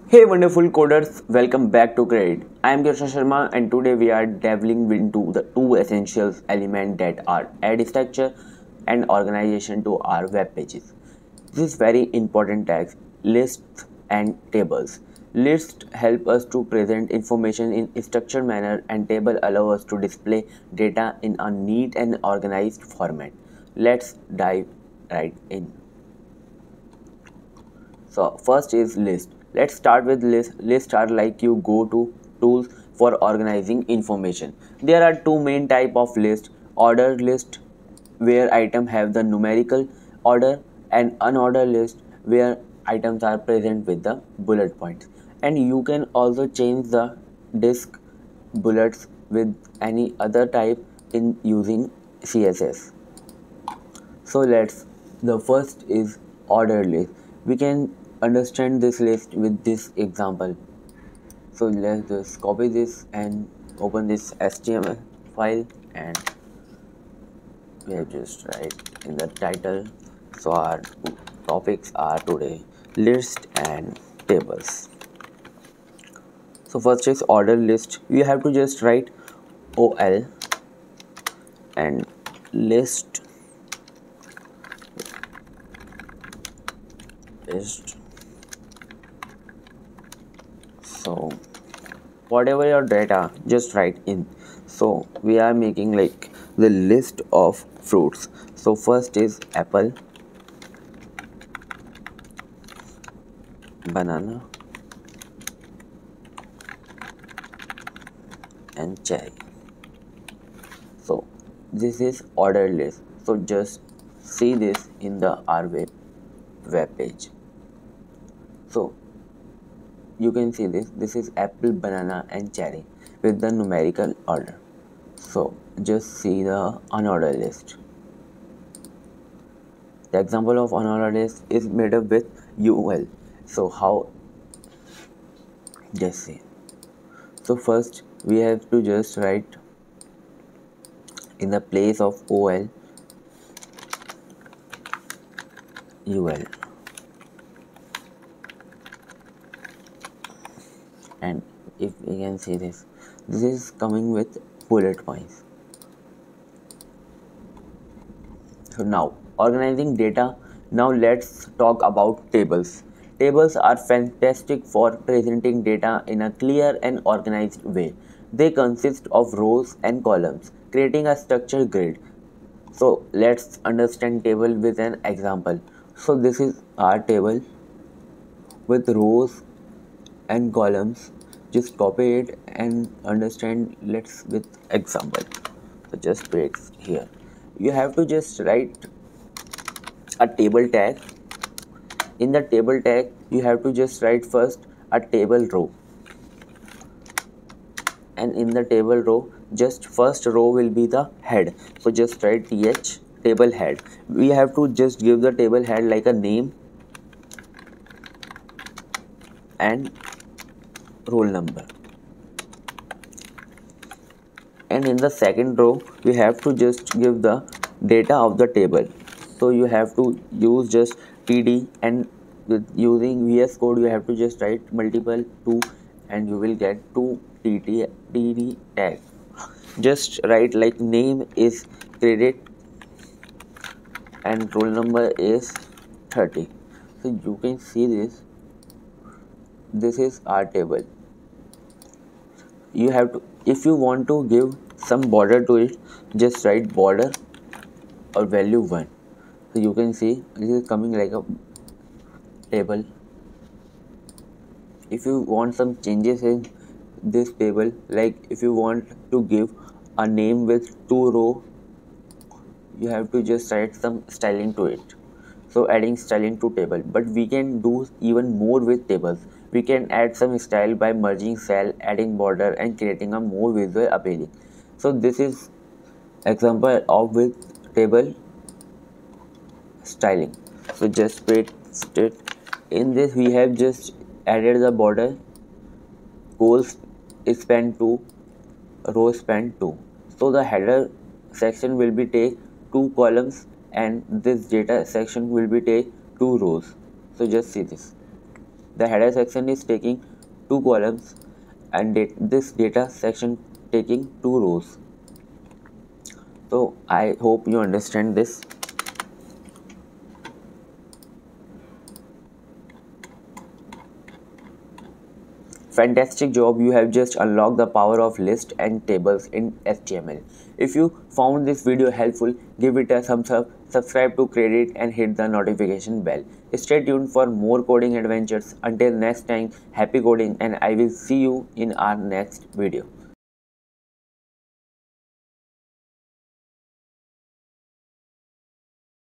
Hey wonderful coders, welcome back to Credit. I am Kirsha Sharma and today we are delving into the two essential elements that are add structure and organization to our web pages. This is very important tags, lists and tables. Lists help us to present information in a structured manner and table allow us to display data in a neat and organized format. Let's dive right in. So first is list. Let's start with list. Lists are like you go to tools for organizing information. There are two main type of list. Ordered list where items have the numerical order and unordered list where items are present with the bullet points. And you can also change the disk bullets with any other type in using CSS. So the first is ordered list. We can understand this list with this example. So let's just copy this and open this HTML file and we have just write in the title. So our topics are today list and tables. So first is ordered list. You have to just write OL and list list. So whatever your data just write in. So we are making like the list of fruits. So first is apple, banana and cherry. So this is ordered list. So just see this in the our web page. So you can see this is apple, banana and cherry with the numerical order. So just see the unordered list. The example of unordered list is made up with UL. So how, just see. So first we have to just write in the place of OL UL, and if we can see this is coming with bullet points. So now organizing data. Now let's talk about tables. Tables are fantastic for presenting data in a clear and organized way. They consist of rows and columns, creating a structured grid. So let's understand table with an example. So this is our table with rows and columns. Just copy it and understand. Let's with example. So just wait here. You have to just write a table tag. In the table tag you have to just write first a table row, and in the table row just first row will be the head. So just write th table head. We have to just give the table head like a name and roll number, and in the second row we have to just give the data of the table. So you have to use just td, and with using VS Code you have to just write multiple 2 and you will get 2 td tag. Just write like name is credit and roll number is 30. So you can see this is our table. You have to, if you want to give some border to it, just write border or value 1. So you can see this is coming like a table. If you want some changes in this table, like if you want to give a name with 2 row, you have to just write some styling to it. So adding styling to table, but we can do even more with tables. We can add some style by merging cell, adding border and creating a more visual appealing. So this is example of with table styling. So just paste it. In this we have just added the border, goals span 2, row span 2. So the header section will be take 2 columns and this data section will be take 2 rows. So just see this. The header section is taking 2 columns and this data section taking 2 rows. So I hope you understand this. Fantastic job, you have just unlocked the power of lists and tables in HTML. If you found this video helpful, give it a thumbs up, subscribe to Credit and hit the notification bell. Stay tuned for more coding adventures. Until next time, happy coding and I will see you in our next video.